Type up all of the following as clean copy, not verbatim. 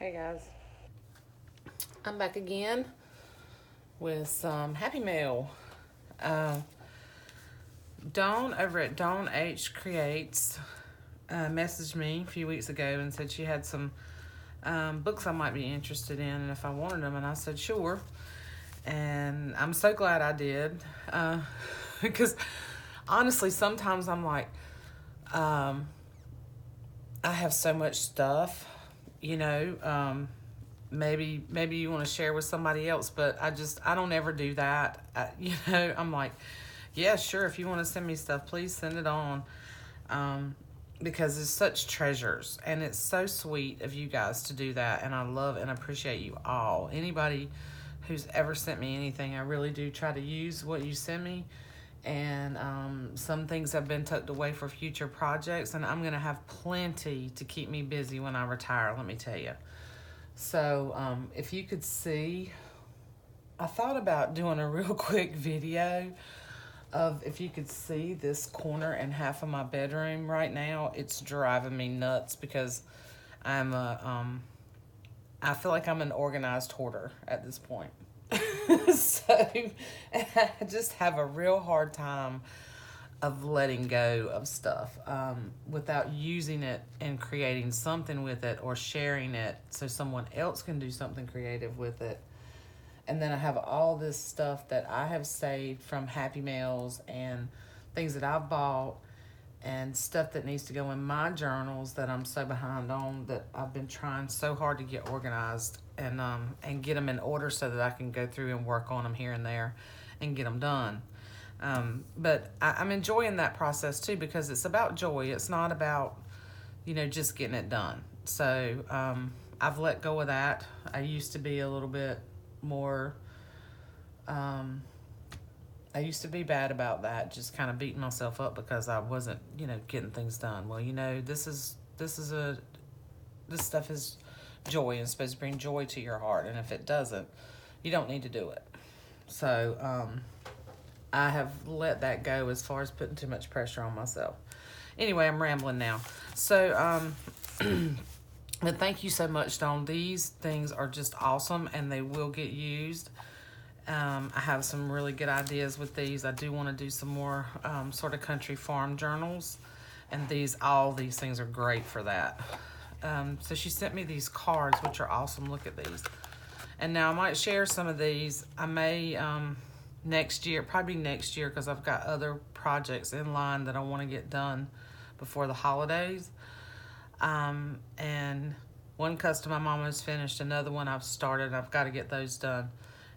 Hey guys, I'm back again with some Happy Mail. Dawn over at Dawn H Creates messaged me a few weeks ago and said she had some books I might be interested in and if I wanted them, and I said sure. And I'm so glad I did because honestly sometimes I'm like I have so much stuff, maybe you want to share with somebody else, but I don't ever do that. I'm like, yeah, sure, if you want to send me stuff, please send it on, because it's such treasures and it's so sweet of you guys to do that, and I love and appreciate you all. Anybody who's ever sent me anything, I really do try to use what you send me, and some things have been tucked away for future projects, and I'm gonna have plenty to keep me busy when I retire, let me tell you. So if you could see, I thought about doing a real quick video of if you could see this corner and half of my bedroom right now. It's driving me nuts because I feel like I'm an organized hoarder at this point. So I just have a real hard time of letting go of stuff without using it and creating something with it or sharing it so someone else can do something creative with it. And then I have all this stuff that I have saved from Happy Mails and things that I've bought and stuff that needs to go in my journals that I'm so behind on, that I've been trying so hard to get organized and get them in order so that I can go through and work on them here and there and get them done. But I'm enjoying that process too, because it's about joy. It's not about, just getting it done. So I've let go of that. I used to be a little bit more, I used to be bad about that, just kind of beating myself up because I wasn't, getting things done. Well, this stuff is joy and it's supposed to bring joy to your heart. And if it doesn't, you don't need to do it. So, I have let that go as far as putting too much pressure on myself. Anyway, I'm rambling now. So, but thank you so much, Dawn. These things are just awesome and they will get used. I have some really good ideas with these. I do want to do some more sort of country farm journals, and all these things are great for that. So she sent me these cards, which are awesome. Look at these. And now I might share some of these. I may next year, probably next year, because I've got other projects in line that I want to get done before the holidays. And one custom my mom has finished, another one I've started. I've got to get those done.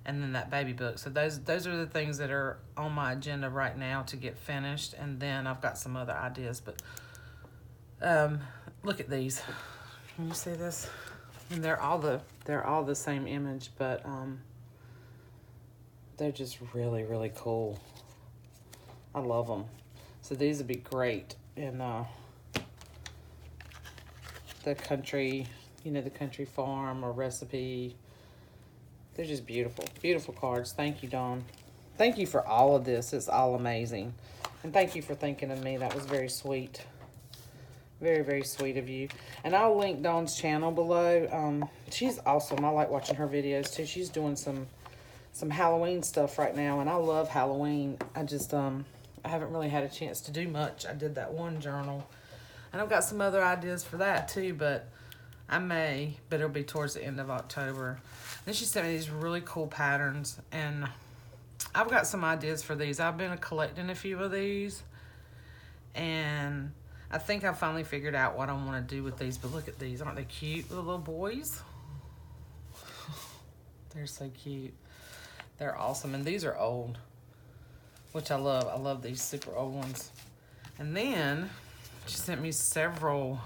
And then that baby book. So those are the things that are on my agenda right now to get finished. And then I've got some other ideas. But look at these. Can you see this? And they're all the same image, but they're just really, really cool. I love them. So these would be great in the country, the country farm or recipe. They're just beautiful, beautiful cards. Thank you, Dawn. Thank you for all of this. It's all amazing. And thank you for thinking of me. That was very sweet. Very, very sweet of you. And I'll link Dawn's channel below. She's awesome. I like watching her videos too. She's doing some Halloween stuff right now, and I love Halloween. I just I haven't really had a chance to do much. I did that one journal, and I've got some other ideas for that too, but it'll be towards the end of October. Then she sent me these really cool patterns, and I've got some ideas for these. I've been collecting a few of these, and I think I finally figured out what I want to do with these. But look at these. Aren't they cute, the little boys? They're so cute. They're awesome. And these are old, which I love. I love these super old ones. And then she sent me several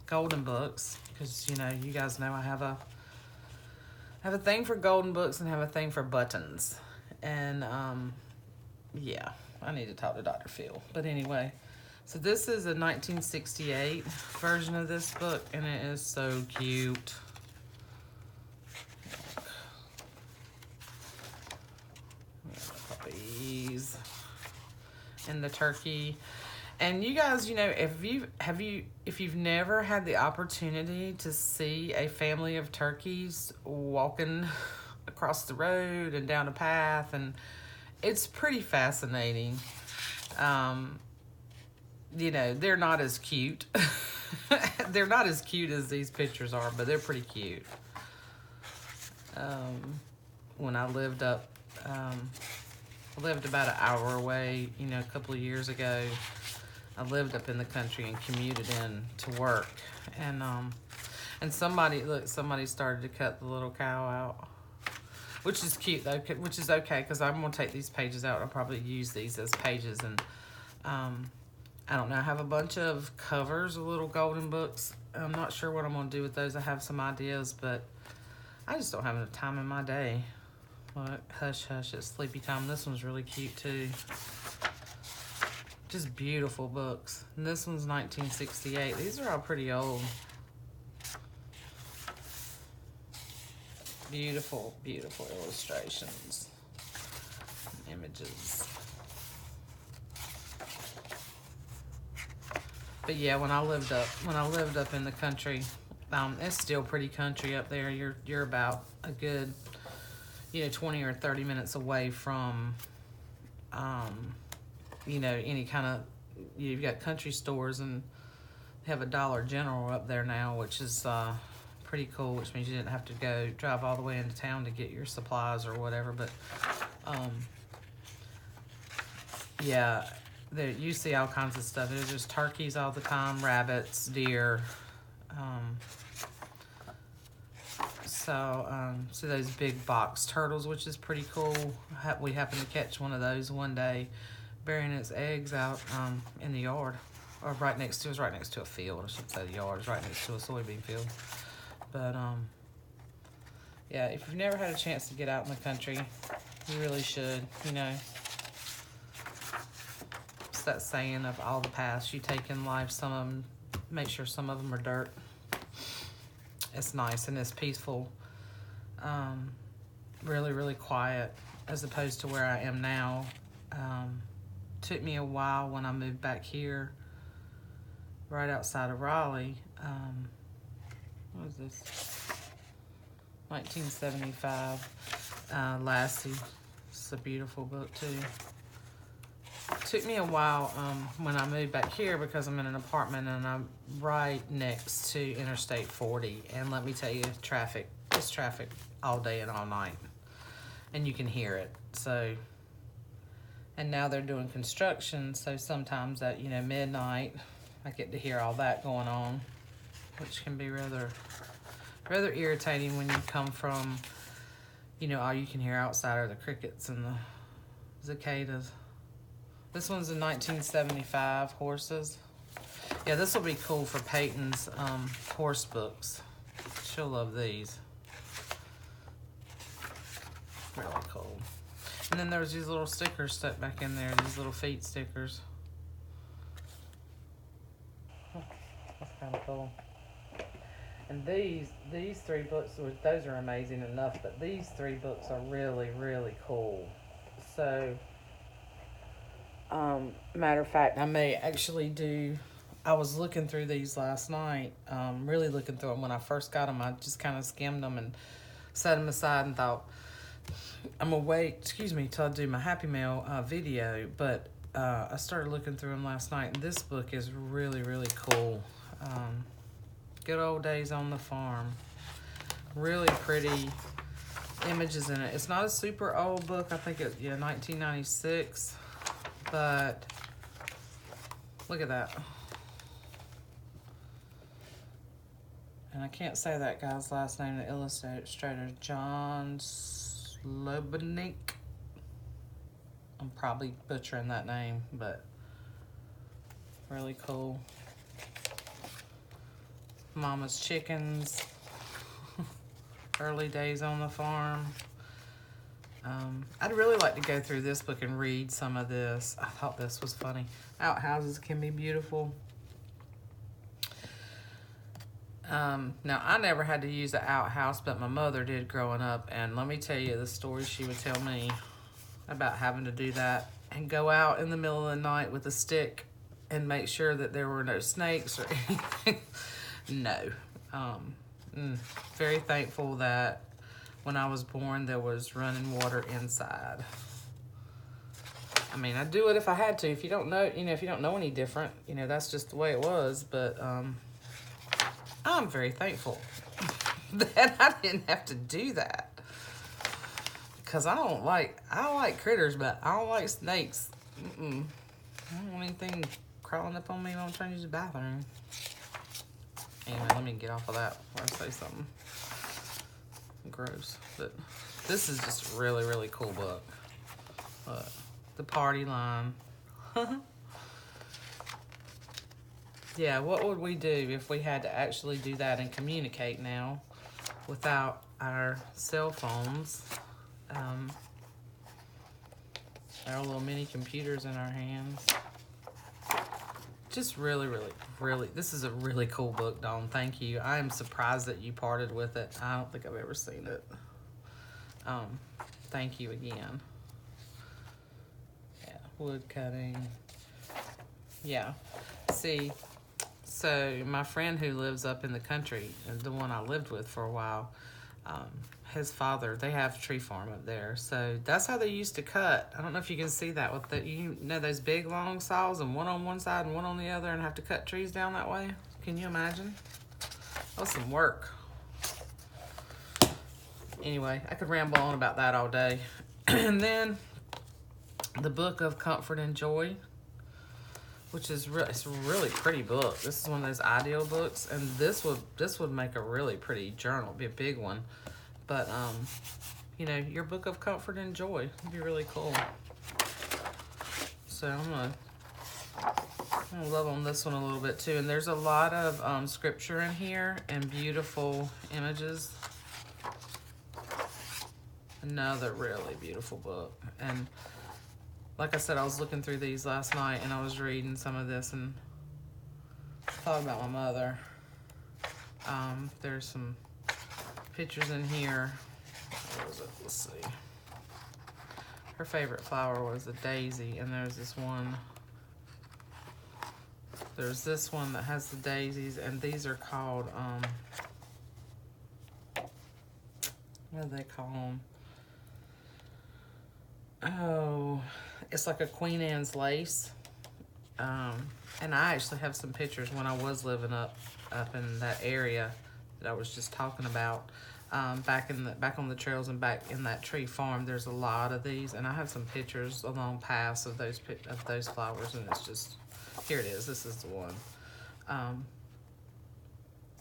golden books, because, you guys know I have a thing for golden books and have a thing for buttons. And, yeah, I need to talk to Dr. Phil. But anyway, so this is a 1968 version of this book, and it is so cute. Puppies and the turkey. And you guys, you know, if you've never had the opportunity to see a family of turkeys walking across the road and down a path, and it's pretty fascinating. You know, they're not as cute. They're not as cute as these pictures are, but they're pretty cute. When I lived up, I lived about an hour away, you know, a couple of years ago. I lived up in the country and commuted in to work. And somebody started to cut the little cow out. Which is cute though, which is okay, because I'm gonna take these pages out. I'll probably use these as pages, and I don't know, I have a bunch of covers of little golden books. I'm not sure what I'm gonna do with those. I have some ideas, but I just don't have enough time in my day. Look, Hush Hush, it's sleepy time. This one's really cute too. Just beautiful books. And this one's 1968. These are all pretty old. Beautiful, beautiful illustrations, images. But yeah, when I lived up in the country, it's still pretty country up there. You're about a good, you know, 20 or 30 minutes away from, you know, any kind of. You've got country stores, and they have a Dollar General up there now, which is pretty cool, which means you didn't have to drive all the way into town to get your supplies or whatever. But yeah, there you see all kinds of stuff. There's just turkeys all the time, rabbits, deer. So those big box turtles, which is pretty cool. We happened to catch one of those one day, burying its eggs out in the yard, or right next to a field. I should say the yard is right next to a soybean field. But yeah, if you've never had a chance to get out in the country, you really should. You know, it's that saying of all the paths you take in life, some of them, make sure some of them are dirt. It's nice and it's peaceful. Really, really quiet, as opposed to where I am now. Took me a while when I moved back here, right outside of Raleigh. What is this? 1975. Lassie. It's a beautiful book too. Took me a while when I moved back here, because I'm in an apartment and I'm right next to Interstate 40. And let me tell you, traffic. It's traffic all day and all night. And you can hear it. So, and now they're doing construction, so sometimes at, you know, midnight, I get to hear all that going on, which can be rather irritating when you come from, you know, all you can hear outside are the crickets and the cicadas. This one's a 1975, horses. Yeah, this will be cool for Peyton's horse books. She'll love these. Really cool. And then there's these little stickers stuck back in there, these little feet stickers. That's kind of cool. And these three books, those are amazing enough, but these three books are really, really cool. So, matter of fact, I may actually do, I was looking through these last night, really looking through them. When I first got them, I just kind of skimmed them and set them aside and thought, I'm gonna wait, till I do my Happy Mail video. But I started looking through them last night, and this book is really, really cool. Good Old Days on the Farm. Really pretty images in it. It's not a super old book. I think it's 1996. But look at that. And I can't say that guy's last name, the illustrator, John Slobodnik. I'm probably butchering that name, but really cool. Mama's Chickens. Early Days on the Farm. I'd really like to go through this book and read some of this. I thought this was funny. Outhouses can be beautiful. Now, I never had to use an outhouse, but my mother did growing up. And let me tell you the story she would tell me about having to do that and go out in the middle of the night with a stick and make sure that there were no snakes or anything. No. Very thankful that when I was born, there was running water inside. I mean, I'd do it if I had to. If you don't know, if you don't know any different, that's just the way it was. But I'm very thankful that I didn't have to do that. Because I don't like critters, but I don't like snakes. I don't want anything crawling up on me when I'm trying to use the bathroom. Anyway, let me get off of that before I say something gross. But this is just a really, really cool book. The party line. Yeah, what would we do if we had to actually do that and communicate now without our cell phones? Our little mini computers in our hands. Just really, really, really, this is a really cool book, Dawn. Thank you. I am surprised that you parted with it. I don't think I've ever seen it. Thank you again. Yeah, wood cutting. Yeah. See, so my friend who lives up in the country, the one I lived with for a while, his father, they have a tree farm up there. So that's how they used to cut. I don't know if you can see that with those big long saws and one on one side and one on the other and have to cut trees down that way. Can you imagine? That was some work. Anyway, I could ramble on about that all day. And then the Book of Comfort and Joy, which is it's a really pretty book. This is one of those ideal books, and this would make a really pretty journal, be a big one. But your Book of Comfort and Joy would be really cool. So I'm gonna love on this one a little bit too. And there's a lot of scripture in here and beautiful images. Another really beautiful book. And like I said, I was looking through these last night and I was reading some of this and thought about my mother. There's some pictures in here. What was it? Let's see. Her favorite flower was the daisy, and there's this one. There's this one that has the daisies, and these are called, what do they call them? Oh, it's like a Queen Anne's lace. And I actually have some pictures when I was living up in that area that I was just talking about. Back on the trails and back in that tree farm, there's a lot of these, and I have some pictures along paths of those flowers, and it's just, here it is. This is the one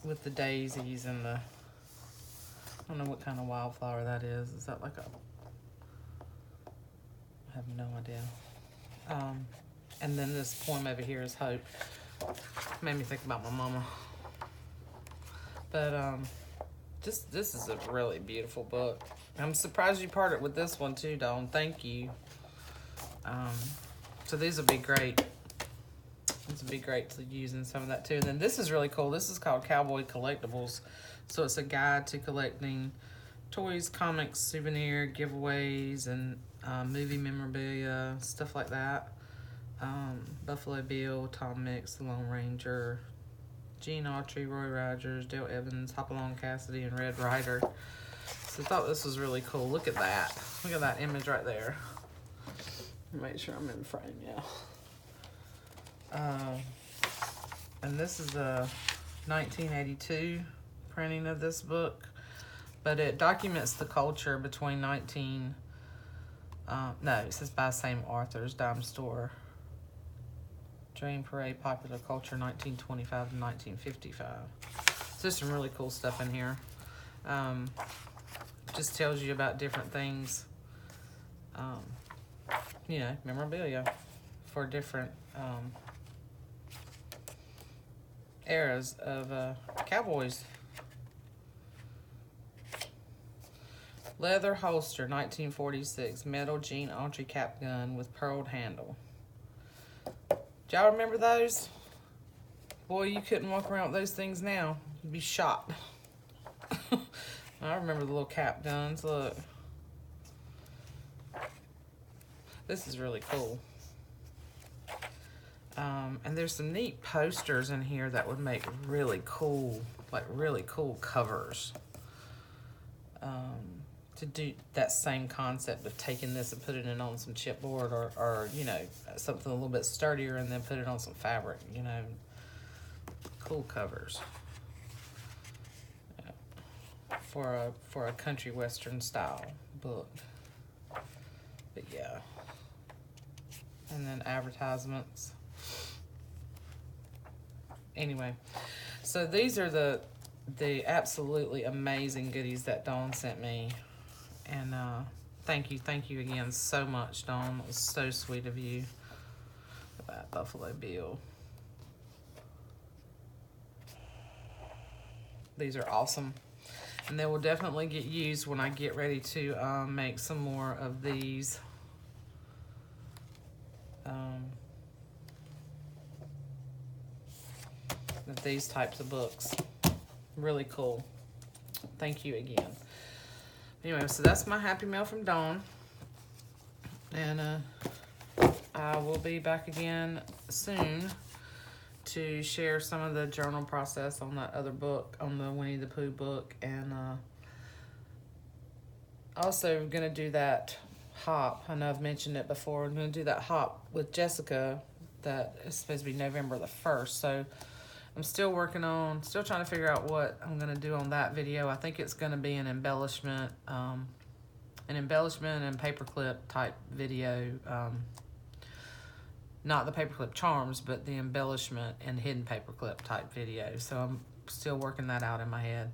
with the daisies and the, I don't know what kind of wildflower that is. Is that like a, I have no idea. And then this poem over here is Hope. Made me think about my mama. But this is a really beautiful book. I'm surprised you parted with this one too, Dawn. Thank you. So these would be great. This would be great to use in some of that too. And then this is really cool. This is called Cowboy Collectibles. So it's a guide to collecting toys, comics, souvenir, giveaways, and movie memorabilia, stuff like that. Buffalo Bill, Tom Mix, The Lone Ranger, Gene Autry, Roy Rogers, Dale Evans, Hopalong Cassidy, and Red Ryder. So I thought this was really cool. Look at that. Look at that image right there. Make sure I'm in frame, yeah. And this is a 1982 printing of this book, but it documents the culture between it says by same authors, Dime Store, Dream Parade, Popular Culture, 1925 to 1955. So there's some really cool stuff in here. Just tells you about different things, memorabilia for different eras of cowboys. Leather holster, 1946, metal Gene Autry cap gun with pearled handle. Do y'all remember those? Boy, you couldn't walk around with those things now. You'd be shot. I remember the little cap guns. Look. This is really cool. And there's some neat posters in here that would make really cool, like really cool covers. To do that same concept of taking this and putting it on some chipboard or you know, something a little bit sturdier and then put it on some fabric, you know. Cool covers. For a country western style book. But yeah. And then advertisements. Anyway, so these are the absolutely amazing goodies that Dawn sent me. And thank you again so much, Dawn. It was so sweet of you. That Buffalo Bill. These are awesome. And they will definitely get used when I get ready to make some more of these. Of these types of books. Really cool. Thank you again. Anyway, so that's my happy mail from Dawn. And I will be back again soon to share some of the journal process on that other book, on the Winnie the Pooh book. And also going to do that hop. I know I've mentioned it before. I'm going to do that hop with Jessica that is supposed to be November the 1st. So I'm still working on, still trying to figure out what I'm going to do on that video. I think it's going to be an embellishment and paperclip type video. Not the paperclip charms, but the embellishment and hidden paperclip type video. So I'm still working that out in my head.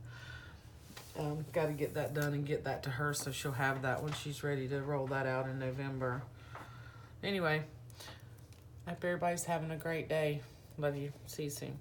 Got to get that done and get that to her so she'll have that when she's ready to roll that out in November. Anyway, I hope everybody's having a great day. Love you. See you soon.